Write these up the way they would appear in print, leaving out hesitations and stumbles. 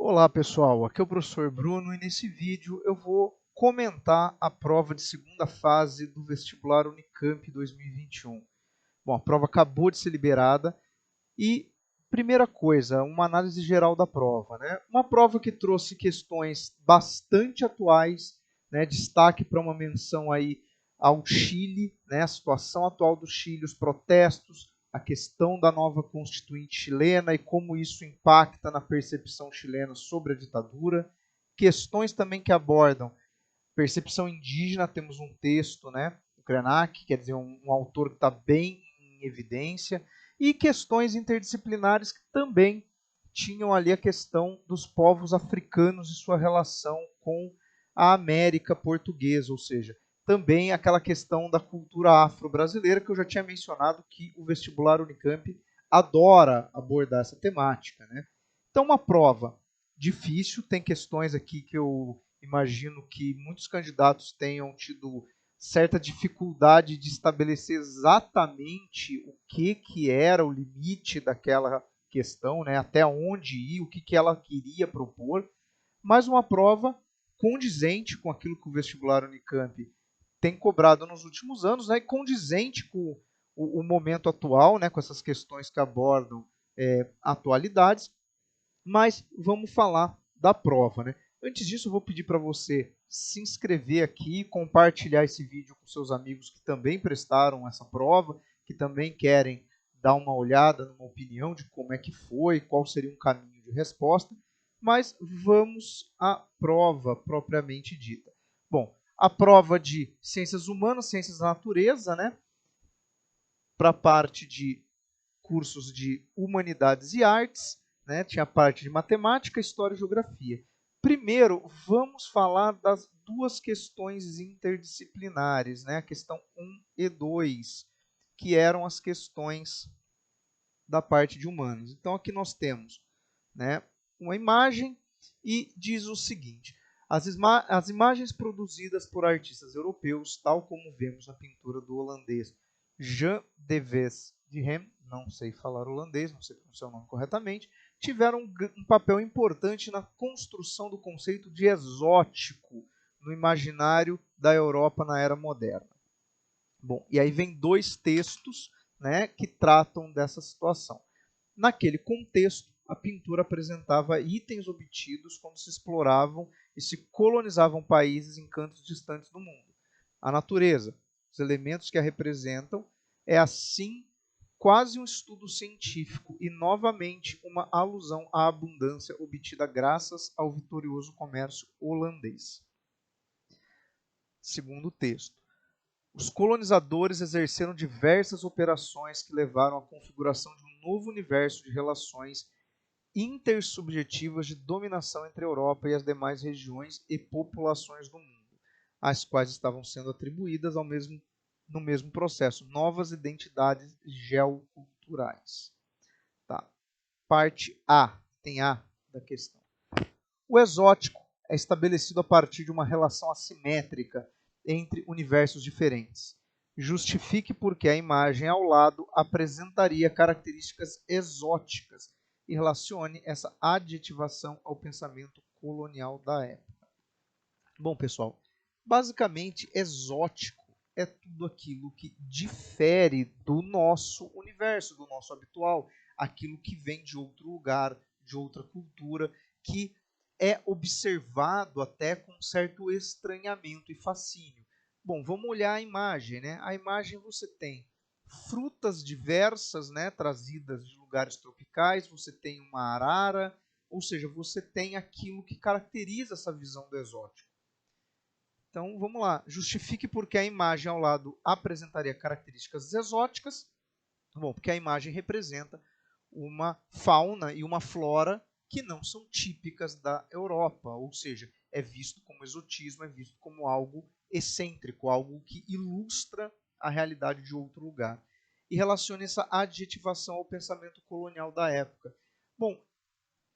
Olá pessoal, aqui é o professor Bruno e nesse vídeo eu vou comentar a prova de segunda fase do vestibular Unicamp 2021. Bom, a prova acabou de ser liberada e, primeira coisa, uma análise geral da prova, né? Uma prova que trouxe questões bastante atuais, né? Destaque para uma menção aí ao Chile, né? A situação atual do Chile, os protestos, a questão da nova constituinte chilena e como isso impacta na percepção chilena sobre a ditadura. Questões também que abordam percepção indígena, temos um texto, né? O Krenak, quer dizer, um autor que está bem em evidência, e questões interdisciplinares que também tinham ali a questão dos povos africanos e sua relação com a América portuguesa, ou seja, também aquela questão da cultura afro-brasileira que eu já tinha mencionado que o vestibular Unicamp adora abordar essa temática, né? Então, uma prova difícil, tem questões aqui que eu imagino que muitos candidatos tenham tido certa dificuldade de estabelecer exatamente o que era o limite daquela questão, né? Até onde ir, o que ela queria propor, mas uma prova condizente com aquilo que o vestibular Unicamp tem cobrado nos últimos anos, né? E condizente com o momento atual, né? Com essas questões que abordam atualidades, mas vamos falar da prova, né? Antes disso, eu vou pedir para você se inscrever aqui, compartilhar esse vídeo com seus amigos que também prestaram essa prova, que também querem dar uma olhada, numa opinião de como é que foi, qual seria um caminho de resposta. Mas vamos à prova propriamente dita. Bom, a prova de ciências humanas, ciências da natureza, né? Para a parte de cursos de humanidades e artes, né? Tinha a parte de matemática, história e geografia. Primeiro, vamos falar das duas questões interdisciplinares, né? A questão 1 e 2, que eram as questões da parte de humanos. Então, aqui nós temos, né, uma imagem e diz o seguinte: as imagens produzidas por artistas europeus, tal como vemos na pintura do holandês Jean de Ves de Hem, não sei falar holandês, não sei pronunciar o nome corretamente, tiveram um papel importante na construção do conceito de exótico no imaginário da Europa na era moderna. Bom, e aí vem dois textos, né, que tratam dessa situação. Naquele contexto, a pintura apresentava itens obtidos quando se exploravam e se colonizavam países em cantos distantes do mundo. A natureza, os elementos que a representam, é assim quase um estudo científico e novamente uma alusão à abundância obtida graças ao vitorioso comércio holandês. Segundo texto, os colonizadores exerceram diversas operações que levaram à configuração de um novo universo de relações intersubjetivas de dominação entre a Europa e as demais regiões e populações do mundo, às quais estavam sendo atribuídas no mesmo processo novas identidades geoculturais. Tá. Parte A, tem A da questão. O exótico é estabelecido a partir de uma relação assimétrica entre universos diferentes. Justifique porque a imagem ao lado apresentaria características exóticas e relacione essa adjetivação ao pensamento colonial da época. Bom, pessoal, basicamente exótico é tudo aquilo que difere do nosso universo, do nosso habitual, aquilo que vem de outro lugar, de outra cultura, que é observado até com um certo estranhamento e fascínio. Bom, vamos olhar a imagem, né? A imagem você tem frutas diversas, né, trazidas de lugares tropicais, você tem uma arara, ou seja, você tem aquilo que caracteriza essa visão do exótico. Então, vamos lá. Justifique porque a imagem ao lado apresentaria características exóticas. Bom, porque a imagem representa uma fauna e uma flora que não são típicas da Europa, ou seja, é visto como exotismo, é visto como algo excêntrico, algo que ilustra a realidade de outro lugar. E relaciona essa adjetivação ao pensamento colonial da época. Bom,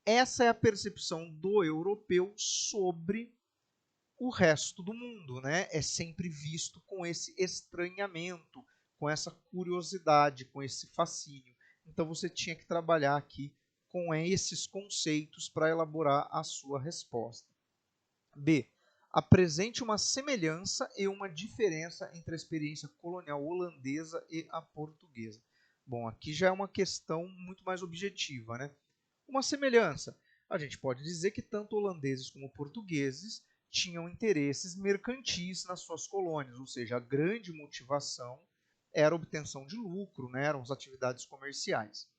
essa é a percepção do europeu sobre o resto do mundo, né? É sempre visto com esse estranhamento, com essa curiosidade, com esse fascínio. Então você tinha que trabalhar aqui com esses conceitos para elaborar a sua resposta. B. Apresente uma semelhança e uma diferença entre a experiência colonial holandesa e a portuguesa. Bom, aqui já é uma questão muito mais objetiva, né? Uma semelhança. A gente pode dizer que tanto holandeses como portugueses tinham interesses mercantis nas suas colônias, ou seja, a grande motivação era a obtenção de lucro, né? Eram as atividades comerciais.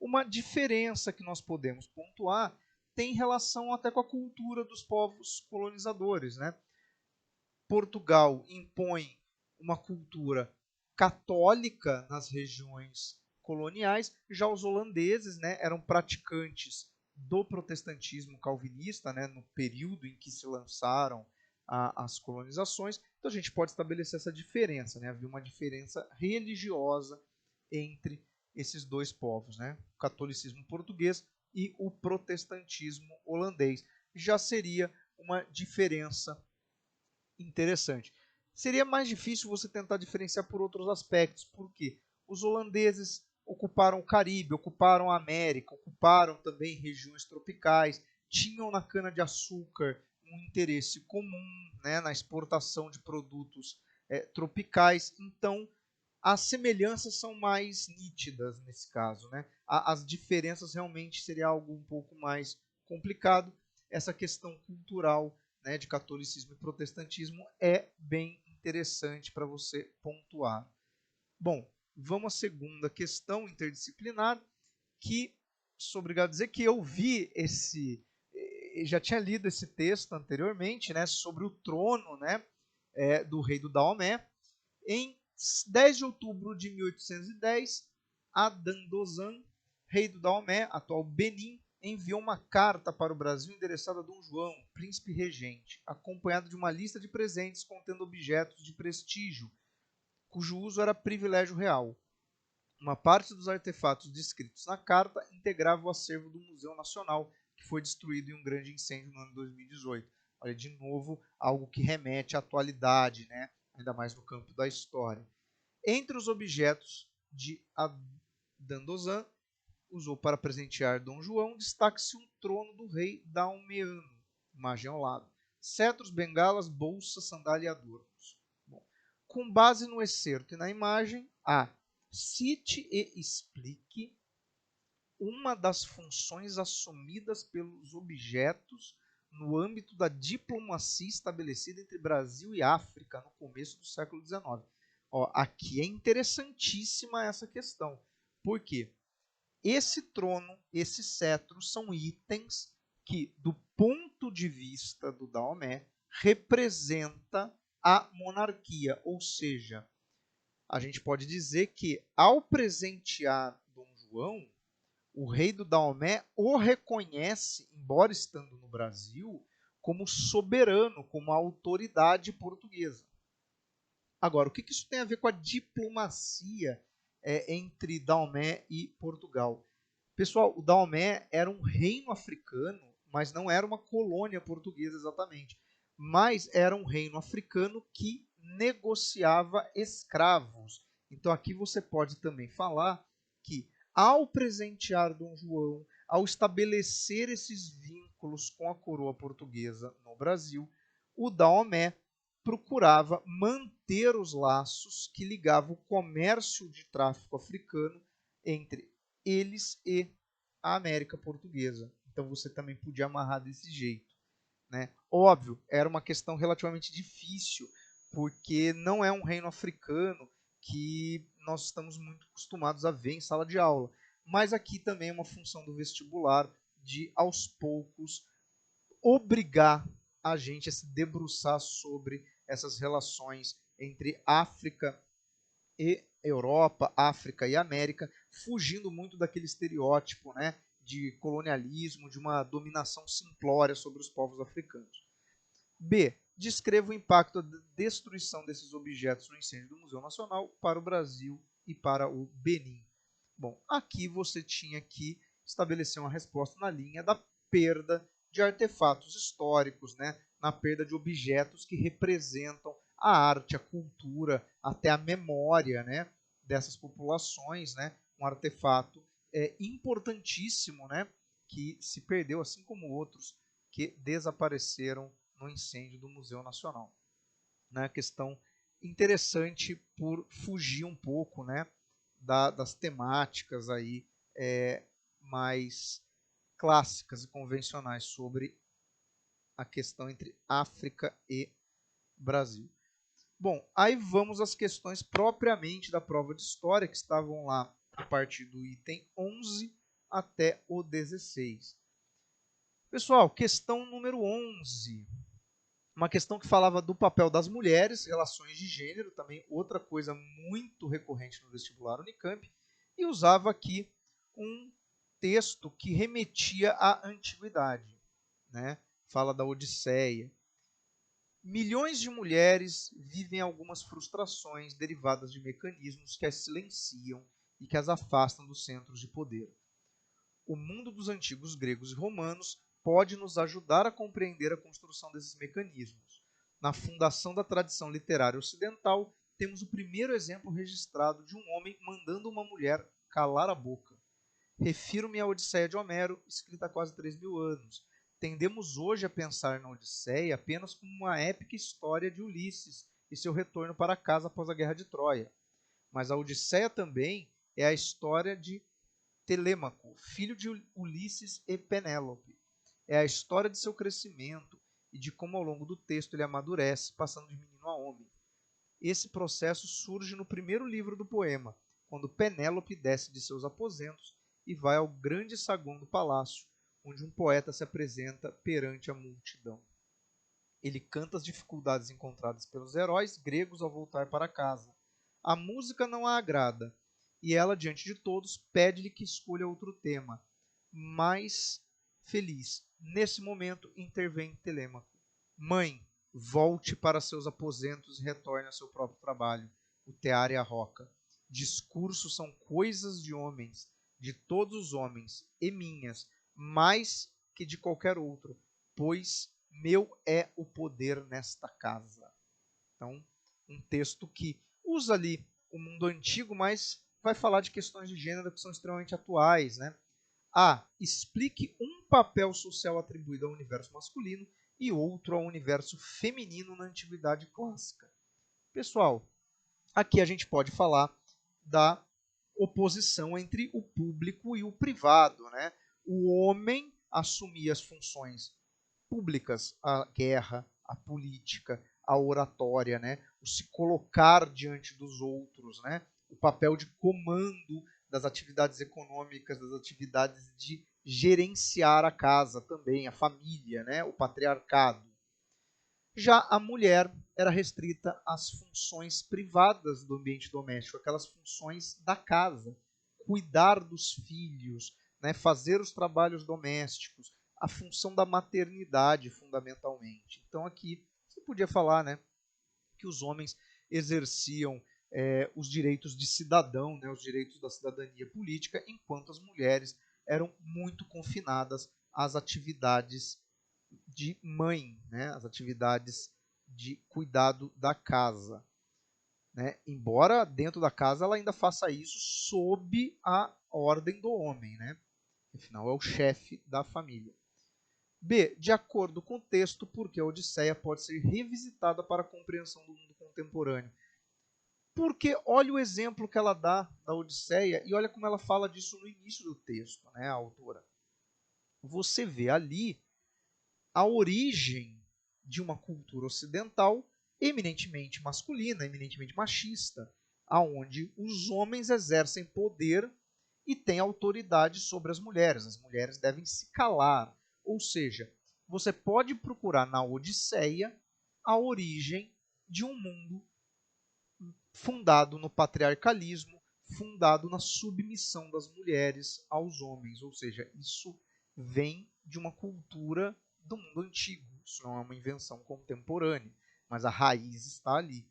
Uma diferença que nós podemos pontuar tem relação até com a cultura dos povos colonizadores, né? Portugal impõe uma cultura católica nas regiões coloniais, já os holandeses, né, eram praticantes do protestantismo calvinista, né, no período em que se lançaram as colonizações. Então a gente pode estabelecer essa diferença, né? Havia uma diferença religiosa entre esses dois povos, né? O catolicismo português e o protestantismo holandês. Já seria uma diferença interessante. Seria mais difícil você tentar diferenciar por outros aspectos, porque os holandeses ocuparam o Caribe, ocuparam a América, ocuparam também regiões tropicais, tinham na cana-de-açúcar um interesse comum, né, na exportação de produtos tropicais, então as semelhanças são mais nítidas nesse caso, né? As diferenças realmente seria algo um pouco mais complicado. Essa questão cultural, né, de catolicismo e protestantismo é bem interessante para você pontuar. Bom, vamos à segunda questão interdisciplinar, que sou obrigado a dizer que eu vi já tinha lido esse texto anteriormente, né, sobre o trono, né, do rei do Daomé. Em 10 de outubro de 1810, Adandozan, rei do Daomé, atual Benin, enviou uma carta para o Brasil endereçada a Dom João, príncipe regente, acompanhado de uma lista de presentes contendo objetos de prestígio, cujo uso era privilégio real. Uma parte dos artefatos descritos na carta integrava o acervo do Museu Nacional, que foi destruído em um grande incêndio no ano 2018. Olha, de novo, algo que remete à atualidade, né? Ainda mais no campo da história. Entre os objetos de Adandozan, usou para presentear Dom João, destaca-se um trono do rei Daomeano, imagem ao lado, cetros, bengalas, bolsas, sandália e adornos. Bom, com base no excerto e na imagem, cite e explique uma das funções assumidas pelos objetos no âmbito da diplomacia estabelecida entre Brasil e África no começo do século XIX. Ó, aqui é interessantíssima essa questão. Por quê? Esse trono, esse cetro, são itens que, do ponto de vista do Daomé, representa a monarquia. Ou seja, a gente pode dizer que, ao presentear Dom João, o rei do Daomé o reconhece, embora estando no Brasil, como soberano, como autoridade portuguesa. Agora, o que isso tem a ver com a diplomacia entre Daomé e Portugal? Pessoal, o Daomé era um reino africano, mas não era uma colônia portuguesa exatamente. Mas era um reino africano que negociava escravos. Então aqui você pode também falar que, ao presentear Dom João, ao estabelecer esses vínculos com a coroa portuguesa no Brasil, o Daomé procurava manter os laços que ligavam o comércio de tráfico africano entre eles e a América Portuguesa. Então você também podia amarrar desse jeito, né? Óbvio, era uma questão relativamente difícil, porque não é um reino africano que nós estamos muito acostumados a ver em sala de aula. Mas aqui também é uma função do vestibular de, aos poucos, obrigar a gente a se debruçar sobre essas relações entre África e Europa, África e América, fugindo muito daquele estereótipo, né, de colonialismo, de uma dominação simplória sobre os povos africanos. B. Descreva o impacto da destruição desses objetos no incêndio do Museu Nacional para o Brasil e para o Benin. Bom, aqui você tinha que estabelecer uma resposta na linha da perda de artefatos históricos, né, na perda de objetos que representam a arte, a cultura, até a memória, né, dessas populações, né, um artefato importantíssimo, né, que se perdeu, assim como outros que desapareceram no incêndio do Museu Nacional. Né? Questão interessante por fugir um pouco, né, das temáticas aí, mais clássicas e convencionais sobre a questão entre África e Brasil. Bom, aí vamos às questões propriamente da prova de história, que estavam lá a partir do item 11 até o 16. Pessoal, questão número 11. Uma questão que falava do papel das mulheres, relações de gênero, também outra coisa muito recorrente no vestibular Unicamp, e usava aqui um texto que remetia à antiguidade, né? Fala da Odisseia. Milhões de mulheres vivem algumas frustrações derivadas de mecanismos que as silenciam e que as afastam dos centros de poder. O mundo dos antigos gregos e romanos pode nos ajudar a compreender a construção desses mecanismos. Na fundação da tradição literária ocidental, temos o primeiro exemplo registrado de um homem mandando uma mulher calar a boca. Refiro-me à Odisseia de Homero, escrita há quase 3.000 anos. Tendemos hoje a pensar na Odisseia apenas como uma épica história de Ulisses e seu retorno para casa após a Guerra de Troia. Mas a Odisseia também é a história de Telêmaco, filho de Ulisses e Penélope. É a história de seu crescimento e de como ao longo do texto ele amadurece, passando de menino a homem. Esse processo surge no primeiro livro do poema, quando Penélope desce de seus aposentos e vai ao grande saguão do palácio, onde um poeta se apresenta perante a multidão. Ele canta as dificuldades encontradas pelos heróis gregos ao voltar para casa. A música não a agrada, e ela, diante de todos, pede-lhe que escolha outro tema, mais feliz. Nesse momento, intervém Telêmaco. Mãe, volte para seus aposentos e retorne ao seu próprio trabalho. O tear e a roca. Discursos são coisas de homens, de todos os homens, e minhas, mais que de qualquer outro, pois meu é o poder nesta casa. Então, um texto que usa ali o mundo antigo, mas vai falar de questões de gênero que são extremamente atuais, né? Explique um papel social atribuído ao universo masculino e outro ao universo feminino na antiguidade clássica. Pessoal, aqui a gente pode falar da oposição entre o público e o privado, né? O homem assumia as funções públicas, a guerra, a política, a oratória, né? O se colocar diante dos outros, né? O papel de comando das atividades econômicas, das atividades de gerenciar a casa também, a família, né? O patriarcado. Já a mulher era restrita às funções privadas do ambiente doméstico, aquelas funções da casa, cuidar dos filhos, né? Fazer os trabalhos domésticos, a função da maternidade, fundamentalmente. Então, aqui você podia falar, né, que os homens exerciam os direitos de cidadão, né, os direitos da cidadania política, enquanto as mulheres eram muito confinadas às atividades de mãe, né, as atividades de cuidado da casa. Né? Embora dentro da casa ela ainda faça isso sob a ordem do homem, né? Afinal, é o chefe da família. B. De acordo com o texto, porque a Odisseia pode ser revisitada para a compreensão do mundo contemporâneo. Porque olha o exemplo que ela dá da Odisseia e olha como ela fala disso no início do texto, né, a autora. Você vê ali a origem de uma cultura ocidental eminentemente masculina, eminentemente machista, aonde os homens exercem poder e têm autoridade sobre as mulheres. As mulheres devem se calar. Ou seja, você pode procurar na Odisseia a origem de um mundo fundado no patriarcalismo, fundado na submissão das mulheres aos homens. Ou seja, isso vem de uma cultura do mundo antigo. Isso não é uma invenção contemporânea, mas a raiz está ali.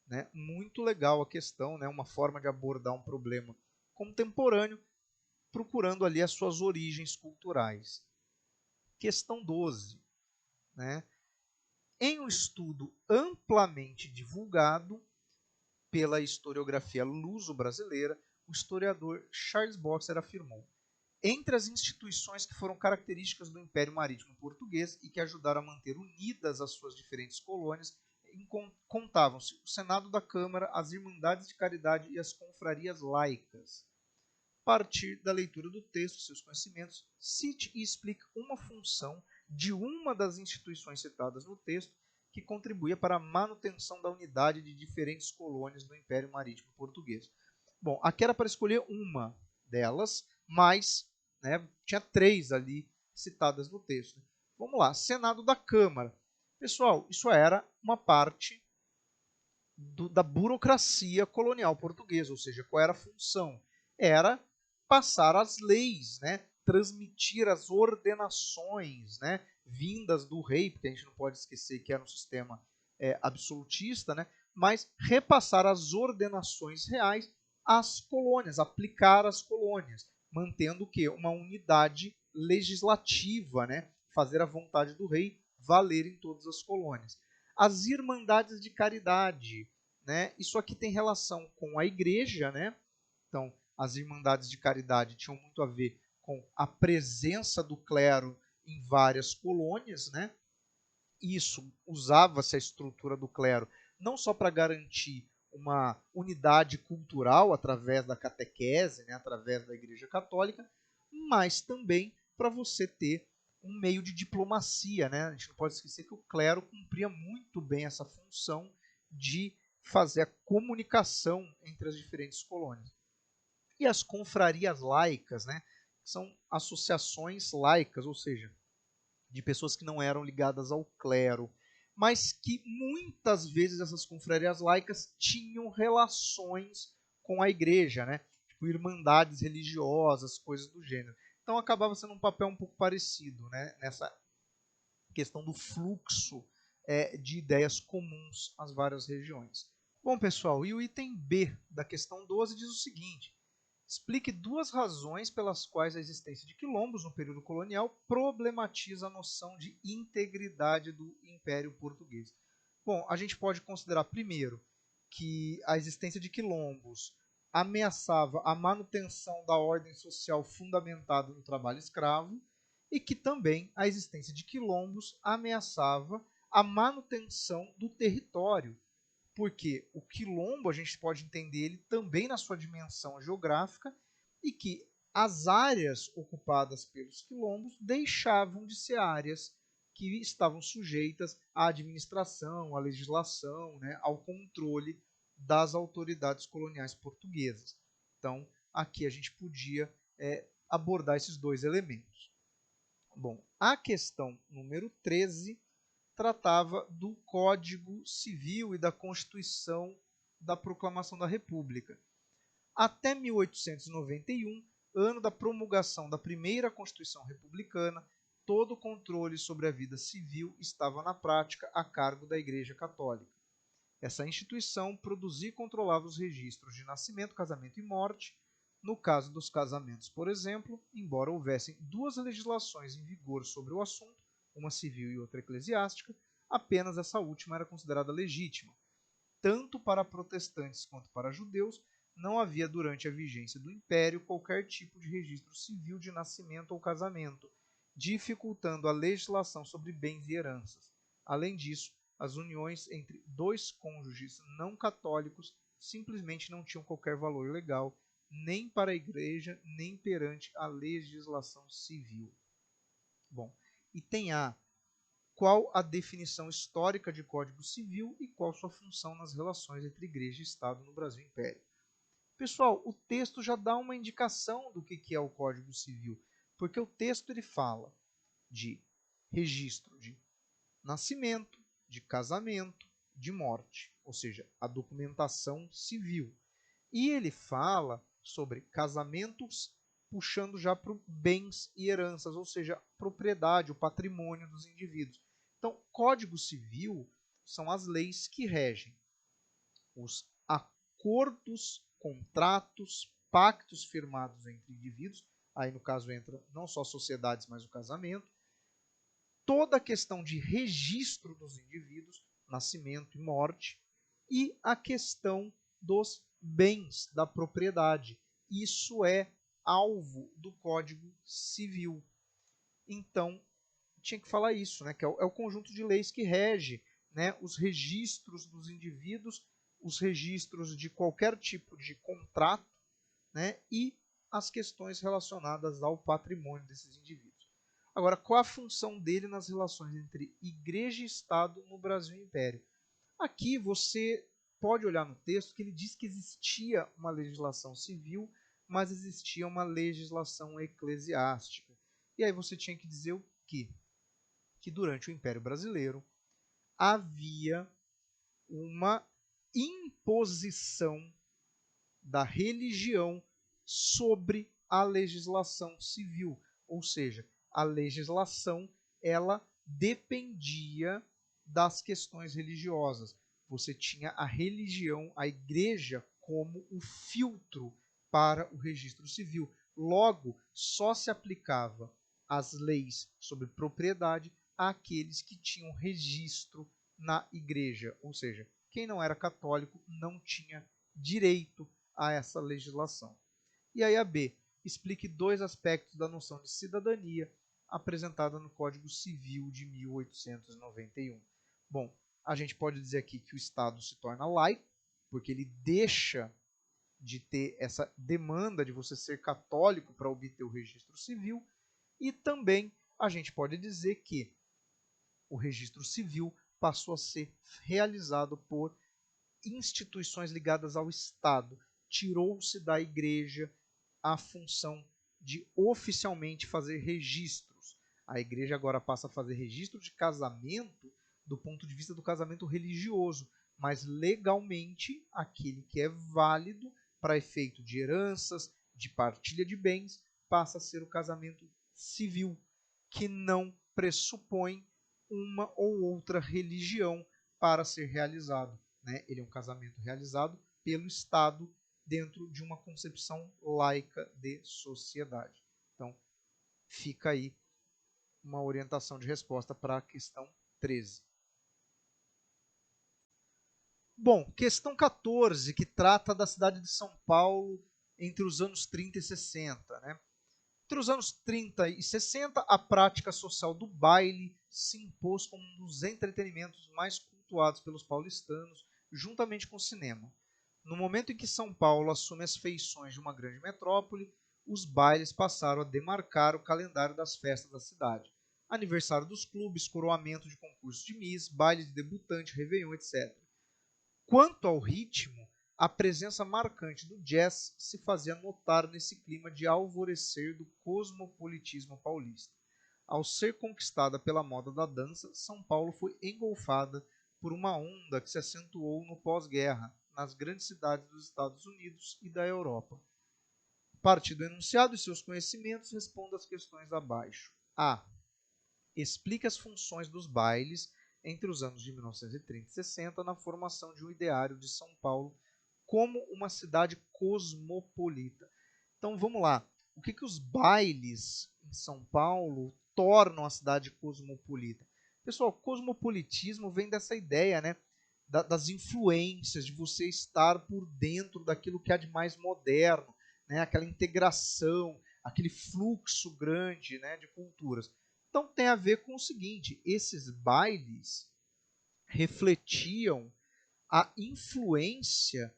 Né? Muito legal a questão, né? Uma forma de abordar um problema contemporâneo, procurando ali as suas origens culturais. Questão 12. Né? Em um estudo amplamente divulgado pela historiografia luso-brasileira, o historiador Charles Boxer afirmou: entre as instituições que foram características do Império Marítimo Português e que ajudaram a manter unidas as suas diferentes colônias, contavam-se o Senado da Câmara, as Irmandades de Caridade e as Confrarias Laicas. A partir da leitura do texto, seus conhecimentos, cite e explique uma função de uma das instituições citadas no texto que contribuía para a manutenção da unidade de diferentes colônias do Império Marítimo Português. Bom, aqui era para escolher uma delas, mas tinha 3 ali citadas no texto. Vamos lá, Senado da Câmara. Pessoal, isso era uma parte da burocracia colonial portuguesa, ou seja, qual era a função? Era passar as leis, transmitir as ordenações, vindas do rei, porque a gente não pode esquecer que era um sistema absolutista, mas repassar as ordenações reais às colônias, aplicar às colônias, mantendo o quê? Uma unidade legislativa, fazer a vontade do rei valer em todas as colônias. As irmandades de caridade, isso aqui tem relação com a igreja, Então, as irmandades de caridade tinham muito a ver com a presença do clero em várias colônias, Isso usava-se a estrutura do clero não só para garantir uma unidade cultural através da catequese, através da Igreja Católica, mas também para você ter um meio de diplomacia, A gente não pode esquecer que o clero cumpria muito bem essa função de fazer a comunicação entre as diferentes colônias. E as confrarias laicas, são associações laicas, ou seja, de pessoas que não eram ligadas ao clero, mas que muitas vezes essas confrarias laicas tinham relações com a igreja, tipo irmandades religiosas, coisas do gênero. Então acabava sendo um papel um pouco parecido, nessa questão do fluxo de ideias comuns às várias regiões. Bom, pessoal, e o item B da questão 12 diz o seguinte: explique 2 razões pelas quais a existência de quilombos no período colonial problematiza a noção de integridade do Império Português. Bom, a gente pode considerar primeiro que a existência de quilombos ameaçava a manutenção da ordem social fundamentada no trabalho escravo e que também a existência de quilombos ameaçava a manutenção do território, porque o quilombo a gente pode entender ele também na sua dimensão geográfica e que as áreas ocupadas pelos quilombos deixavam de ser áreas que estavam sujeitas à administração, à legislação, ao controle das autoridades coloniais portuguesas. Então, aqui a gente podia abordar esses 2 elementos. Bom, a questão número 13 tratava do Código Civil e da Constituição da Proclamação da República. Até 1891, ano da promulgação da primeira Constituição Republicana, todo o controle sobre a vida civil estava na prática a cargo da Igreja Católica. Essa instituição produzia e controlava os registros de nascimento, casamento e morte. No caso dos casamentos, por exemplo, embora houvessem 2 legislações em vigor sobre o assunto, uma civil e outra eclesiástica, apenas essa última era considerada legítima. Tanto para protestantes quanto para judeus, não havia durante a vigência do Império qualquer tipo de registro civil de nascimento ou casamento, dificultando a legislação sobre bens e heranças. Além disso, as uniões entre 2 cônjuges não católicos simplesmente não tinham qualquer valor legal, nem para a Igreja, nem perante a legislação civil. Bom, item A. Qual a definição histórica de Código Civil e qual sua função nas relações entre Igreja e Estado no Brasil Império? Pessoal, o texto já dá uma indicação do que é o Código Civil, porque o texto ele fala de registro de nascimento, de casamento, de morte, ou seja, a documentação civil. E ele fala sobre casamentos puxando já para bens e heranças, ou seja, propriedade, o patrimônio dos indivíduos. Então, Código Civil são as leis que regem os acordos, contratos, pactos firmados entre indivíduos, aí no caso entra não só sociedades, mas o casamento, toda a questão de registro dos indivíduos, nascimento e morte, e a questão dos bens da propriedade. Isso é alvo do Código Civil. Então, tinha que falar isso, né, que é o conjunto de leis que rege, né, os registros dos indivíduos, os registros de qualquer tipo de contrato, né, e as questões relacionadas ao patrimônio desses indivíduos. Agora, qual a função dele nas relações entre Igreja e Estado no Brasil Império? Aqui você pode olhar no texto que ele diz que existia uma legislação civil, mas existia uma legislação eclesiástica. E aí você tinha que dizer o quê? Que durante o Império Brasileiro havia uma imposição da religião sobre a legislação civil, ou seja, a legislação ela dependia das questões religiosas. Você tinha a religião, a igreja, como o filtro para o registro civil. Logo, só se aplicava as leis sobre propriedade àqueles que tinham registro na igreja, ou seja, quem não era católico não tinha direito a essa legislação. E aí a B, explique dois aspectos da noção de cidadania apresentada no Código Civil de 1891. Bom, a gente pode dizer aqui que o Estado se torna laico, porque ele deixa de ter essa demanda de você ser católico para obter o registro civil, e também a gente pode dizer que o registro civil passou a ser realizado por instituições ligadas ao Estado. Tirou-se da igreja a função de oficialmente fazer registros. A igreja agora passa a fazer registro de casamento do ponto de vista do casamento religioso, mas legalmente aquele que é válido para efeito de heranças, de partilha de bens, passa a ser o casamento civil, que não pressupõe uma ou outra religião para ser realizado. Né? Ele é um casamento realizado pelo Estado dentro de uma concepção laica de sociedade. Então, fica aí uma orientação de resposta para a questão 13. Bom, questão 14, que trata da cidade de São Paulo entre os anos 30 e 60. Né? Entre os anos 30 e 60, a prática social do baile se impôs como um dos entretenimentos mais cultuados pelos paulistanos, juntamente com o cinema. No momento em que São Paulo assume as feições de uma grande metrópole, os bailes passaram a demarcar o calendário das festas da cidade. Aniversário dos clubes, coroamento de concursos de Miss, baile de debutante, réveillon, etc. Quanto ao ritmo, a presença marcante do jazz se fazia notar nesse clima de alvorecer do cosmopolitismo paulista. Ao ser conquistada pela moda da dança, São Paulo foi engolfada por uma onda que se acentuou no pós-guerra, nas grandes cidades dos Estados Unidos e da Europa. Parte do enunciado e seus conhecimentos, responda às questões abaixo. A. Explique as funções dos bailes entre os anos de 1930 e 60 na formação de um ideário de São Paulo como uma cidade cosmopolita. Então vamos lá. O que os bailes em São Paulo tornam a cidade cosmopolita? Pessoal, cosmopolitismo vem dessa ideia, né? Das influências, de você estar por dentro daquilo que há de mais moderno, né? Aquela integração, aquele fluxo grande, né, de culturas. Então tem a ver com o seguinte, esses bailes refletiam a influência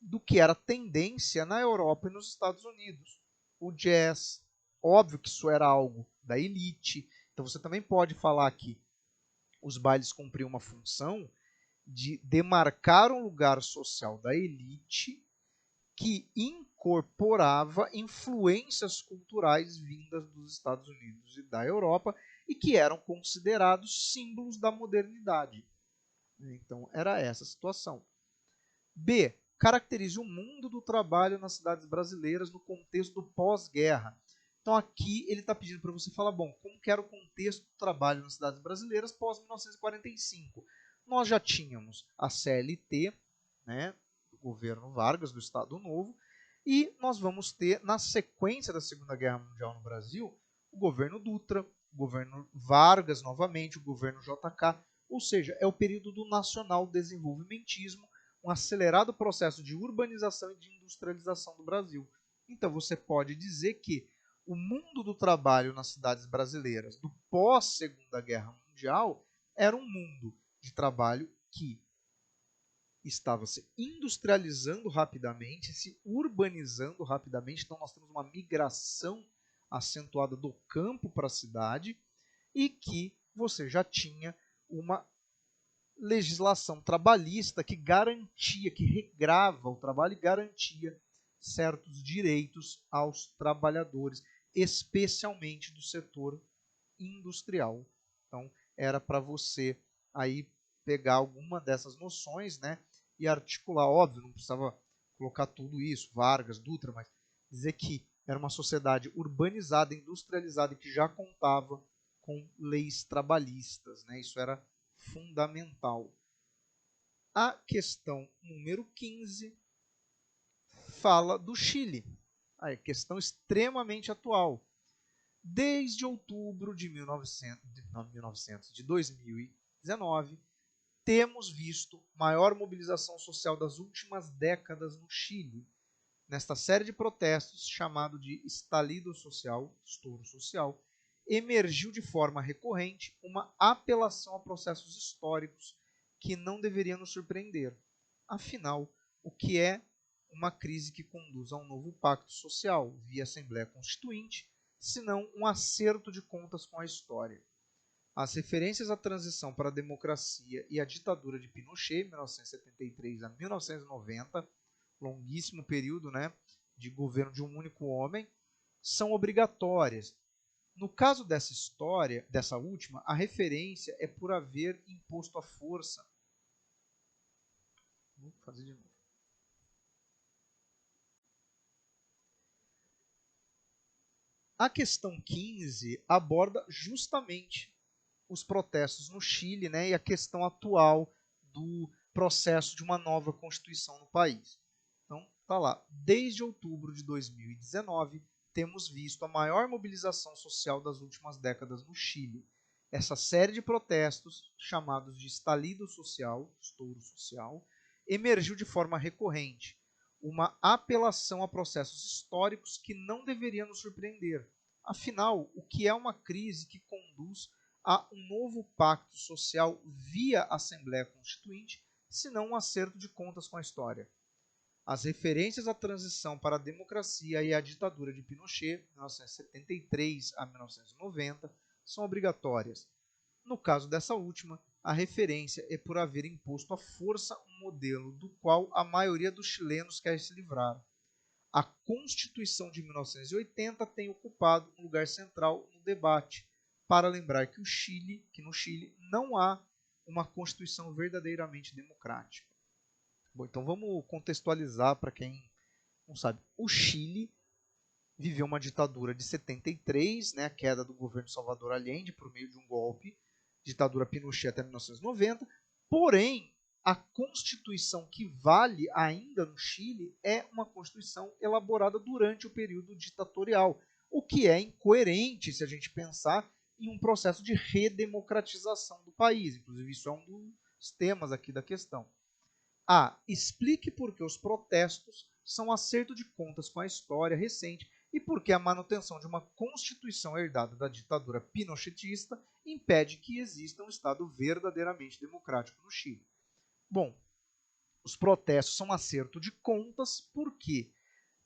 do que era tendência na Europa e nos Estados Unidos. O jazz, óbvio que isso era algo da elite, então você também pode falar que os bailes cumpriam uma função de demarcar um lugar social da elite que incorporava influências culturais vindas dos Estados Unidos e da Europa e que eram considerados símbolos da modernidade. Então, era essa a situação. B. Caracterize o mundo do trabalho nas cidades brasileiras no contexto do pós-guerra. Então, aqui ele está pedindo para você falar, bom, como que era o contexto do trabalho nas cidades brasileiras pós-1945? Nós já tínhamos a CLT, né, do governo Vargas, do Estado Novo, e nós vamos ter, na sequência da Segunda Guerra Mundial no Brasil, o governo Dutra, o governo Vargas novamente, o governo JK, ou seja, é o período do nacional desenvolvimentismo, um acelerado processo de urbanização e de industrialização do Brasil. Então você pode dizer que o mundo do trabalho nas cidades brasileiras do pós-Segunda Guerra Mundial era um mundo de trabalho que estava se industrializando rapidamente, se urbanizando rapidamente. Então nós temos uma migração acentuada do campo para a cidade e que você já tinha uma legislação trabalhista que garantia, que regrava o trabalho e garantia certos direitos aos trabalhadores, especialmente do setor industrial. Então, era para você aí pegar alguma dessas noções, né, e articular. Óbvio, não precisava colocar tudo isso, Vargas, Dutra, mas dizer que era uma sociedade urbanizada, industrializada e que já contava com leis trabalhistas, né? Isso era fundamental. A questão número 15 fala do Chile. A questão extremamente atual. Desde outubro de 2019, temos visto maior mobilização social das últimas décadas no Chile. Nesta série de protestos, chamado de estalido social, estouro social, emergiu de forma recorrente uma apelação a processos históricos que não deveriam nos surpreender. Afinal, o que é uma crise que conduz a um novo pacto social via Assembleia Constituinte, senão um acerto de contas com a história? As referências à transição para a democracia e à ditadura de Pinochet, 1973 a 1990, longuíssimo período, né, de governo de um único homem, são obrigatórias. No caso dessa história, dessa última, a referência é por haver imposto à força. Vou fazer de novo. A questão 15 aborda justamente os protestos no Chile, né, e a questão atual do processo de uma nova constituição no país. Então, tá lá. Desde outubro de 2019, temos visto a maior mobilização social das últimas décadas no Chile. Essa série de protestos, chamados de estalido social, estouro social, emergiu de forma recorrente, uma apelação a processos históricos que não deveriam nos surpreender. Afinal, o que é uma crise que conduz a um novo pacto social via Assembleia Constituinte, se não um acerto de contas com a história? As referências à transição para a democracia e à ditadura de Pinochet, 1973 a 1990, são obrigatórias. No caso dessa última, a referência é por haver imposto à força um modelo do qual a maioria dos chilenos quer se livrar. A Constituição de 1980 tem ocupado um lugar central no debate, para lembrar que no Chile não há uma Constituição verdadeiramente democrática. Bom, então vamos contextualizar para quem não sabe. O Chile viveu uma ditadura de 73, né, a queda do governo Salvador Allende por meio de um golpe, ditadura Pinochet até 1990. Porém, a Constituição que vale ainda no Chile é uma Constituição elaborada durante o período ditatorial, o que é incoerente se a gente pensar em um processo de redemocratização do país. Inclusive, isso é um dos temas aqui da questão. Explique por que os protestos são acerto de contas com a história recente e por que a manutenção de uma Constituição herdada da ditadura pinochetista impede que exista um Estado verdadeiramente democrático no Chile. Bom, os protestos são acerto de contas, por quê?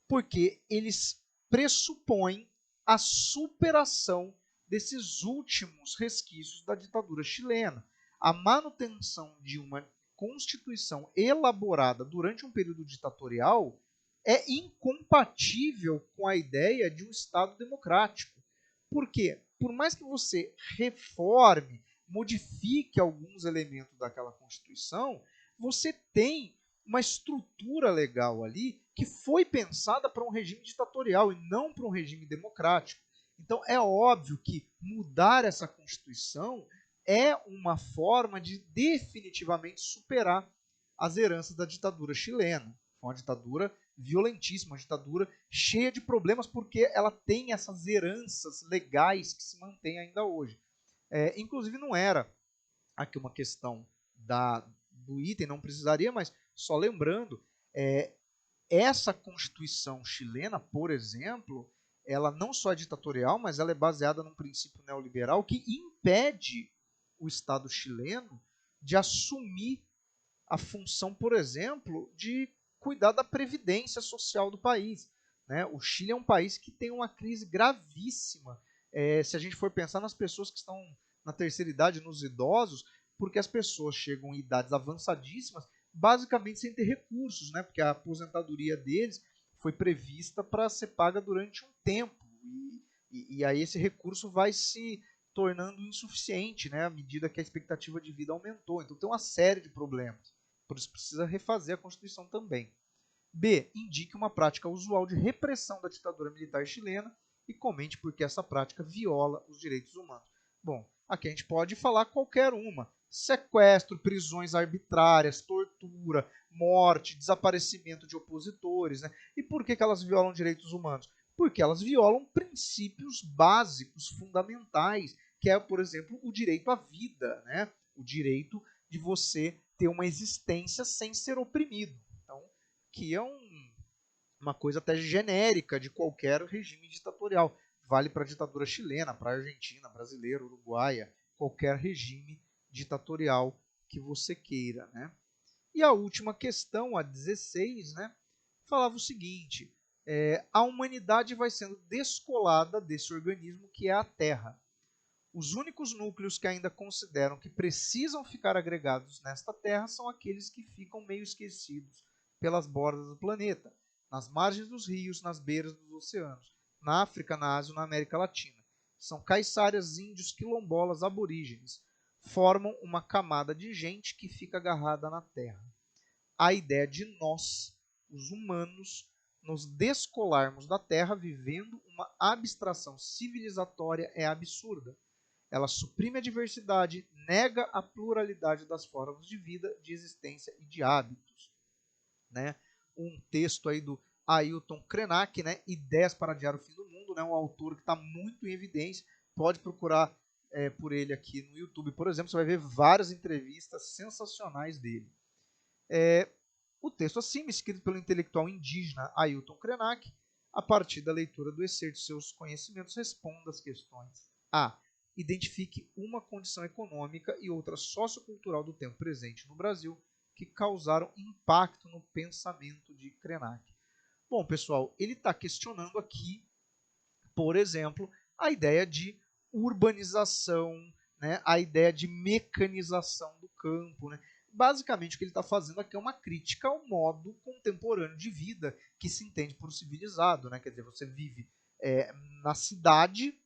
Porque eles pressupõem a superação desses últimos resquícios da ditadura chilena. A manutenção de uma Constituição elaborada durante um período ditatorial é incompatível com a ideia de um Estado democrático. Por quê? Por mais que você reforme, modifique alguns elementos daquela Constituição, você tem uma estrutura legal ali que foi pensada para um regime ditatorial e não para um regime democrático. Então é óbvio que mudar essa Constituição é uma forma de definitivamente superar as heranças da ditadura chilena. Foi uma ditadura violentíssima, uma ditadura cheia de problemas, porque ela tem essas heranças legais que se mantêm ainda hoje. Inclusive, não era aqui uma questão do item, não precisaria, mas só lembrando, essa Constituição chilena, por exemplo, ela não só é ditatorial, mas ela é baseada num princípio neoliberal que impede o Estado chileno de assumir a função, por exemplo, de cuidar da previdência social do país. Né? O Chile é um país que tem uma crise gravíssima. Se a gente for pensar nas pessoas que estão na terceira idade, nos idosos, porque as pessoas chegam em idades avançadíssimas, basicamente sem ter recursos, né? Porque a aposentadoria deles foi prevista para ser paga durante um tempo. E aí esse recurso vai se tornando insuficiente, né, à medida que a expectativa de vida aumentou. Então tem uma série de problemas. Por isso precisa refazer a Constituição também. B. Indique uma prática usual de repressão da ditadura militar chilena e comente por que essa prática viola os direitos humanos. Bom, aqui a gente pode falar qualquer uma. Sequestro, prisões arbitrárias, tortura, morte, desaparecimento de opositores. Né? E por que elas violam direitos humanos? Porque elas violam princípios básicos, fundamentais, que é, por exemplo, o direito à vida, né? O direito de você ter uma existência sem ser oprimido. Então, que é uma coisa até genérica de qualquer regime ditatorial. Vale para a ditadura chilena, para a Argentina, brasileira, uruguaia, qualquer regime ditatorial que você queira. Né? E a última questão, a 16, né, falava o seguinte: a humanidade vai sendo descolada desse organismo que é a Terra. Os únicos núcleos que ainda consideram que precisam ficar agregados nesta Terra são aqueles que ficam meio esquecidos pelas bordas do planeta, nas margens dos rios, nas beiras dos oceanos, na África, na Ásia e na América Latina. São caiçárias, índios, quilombolas, aborígenes. Formam uma camada de gente que fica agarrada na Terra. A ideia de nós, os humanos, nos descolarmos da Terra vivendo uma abstração civilizatória é absurda. Ela suprime a diversidade, nega a pluralidade das formas de vida, de existência e de hábitos. Né? Um texto aí do Ailton Krenak, né? Ideias para Adiar o Fim do Mundo, né? Um autor que está muito em evidência. Pode procurar por ele aqui no YouTube, por exemplo, você vai ver várias entrevistas sensacionais dele. O texto acima, escrito pelo intelectual indígena Ailton Krenak, a partir da leitura do excerto de seus conhecimentos, responda às questões A. Identifique uma condição econômica e outra sociocultural do tempo presente no Brasil que causaram impacto no pensamento de Krenak. Bom, pessoal, ele está questionando aqui, por exemplo, a ideia de urbanização, né, a ideia de mecanização do campo. Né? Basicamente, o que ele está fazendo aqui é uma crítica ao modo contemporâneo de vida que se entende por civilizado. Né? Quer dizer, você vive na cidade,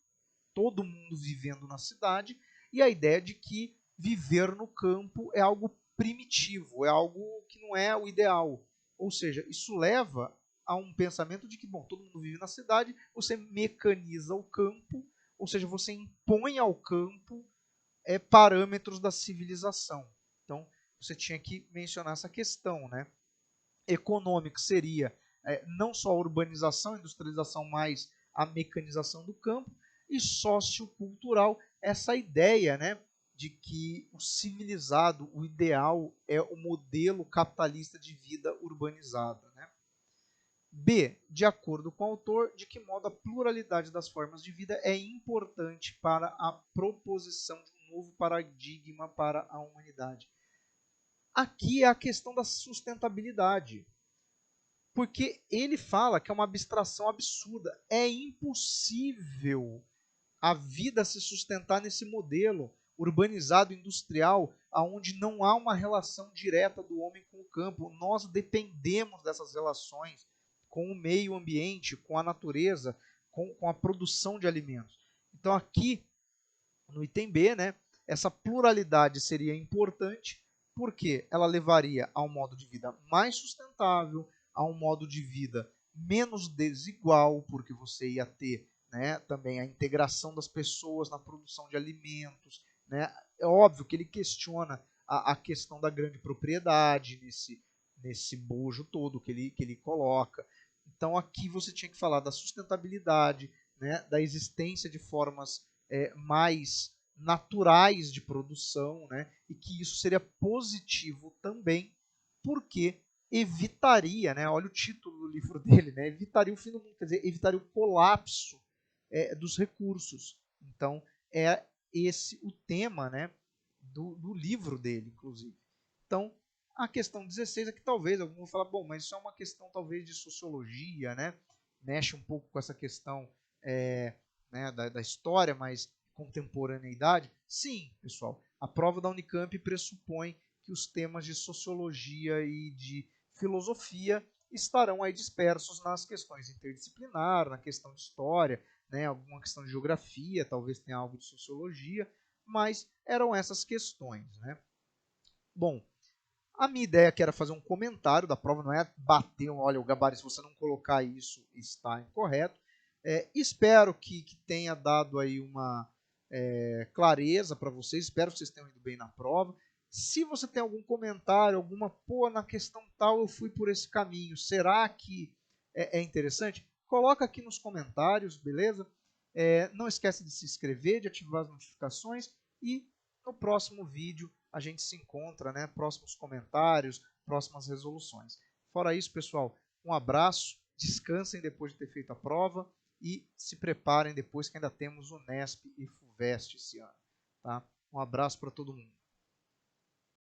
todo mundo vivendo na cidade, e a ideia de que viver no campo é algo primitivo, é algo que não é o ideal. Ou seja, isso leva a um pensamento de que, bom, todo mundo vive na cidade, você mecaniza o campo, ou seja, você impõe ao campo parâmetros da civilização. Então, você tinha que mencionar essa questão, né? Econômico seria não só a urbanização, a industrialização, mas a mecanização do campo, e sociocultural, essa ideia, né, de que o civilizado, o ideal, é o modelo capitalista de vida urbanizada. Né? B. De acordo com o autor, de que modo a pluralidade das formas de vida é importante para a proposição de um novo paradigma para a humanidade. Aqui é a questão da sustentabilidade. Porque ele fala que é uma abstração absurda. É impossível a vida se sustentar nesse modelo urbanizado, industrial, onde não há uma relação direta do homem com o campo. Nós dependemos dessas relações com o meio ambiente, com a natureza, com a produção de alimentos. Então aqui, no item B, né, essa pluralidade seria importante porque ela levaria a um modo de vida mais sustentável, a um modo de vida menos desigual, porque você ia ter, né, também a integração das pessoas na produção de alimentos. Né? É óbvio que ele questiona a questão da grande propriedade nesse bojo todo que ele coloca. Então aqui você tinha que falar da sustentabilidade, né, da existência de formas mais naturais de produção, né, e que isso seria positivo também, porque evitaria, né, olha o título do livro dele, né? Evitaria o fim do mundo, quer dizer, evitaria o colapso dos recursos. Então, é esse o tema, né, do livro dele, inclusive. Então, a questão 16 é que talvez alguns vão falar, bom, mas isso é uma questão talvez de sociologia, né? Mexe um pouco com essa questão né, da história, mas contemporaneidade. Sim, pessoal, a prova da Unicamp pressupõe que os temas de sociologia e de filosofia estarão aí dispersos nas questões interdisciplinar, na questão de história, né, alguma questão de geografia, talvez tenha algo de sociologia, mas eram essas questões, né? Bom, a minha ideia que era fazer um comentário da prova, não é bater, olha, o gabarito, se você não colocar isso, está incorreto. Espero que tenha dado aí uma clareza para vocês, espero que vocês tenham ido bem na prova. Se você tem algum comentário, alguma, pô, na questão tal eu fui por esse caminho, será que é interessante? Coloca aqui nos comentários, beleza? Não esquece de se inscrever, de ativar as notificações e no próximo vídeo a gente se encontra, né? Próximos comentários, próximas resoluções. Fora isso, pessoal, um abraço, descansem depois de ter feito a prova e se preparem depois que ainda temos o Nesp e FUVEST esse ano. Tá? Um abraço para todo mundo.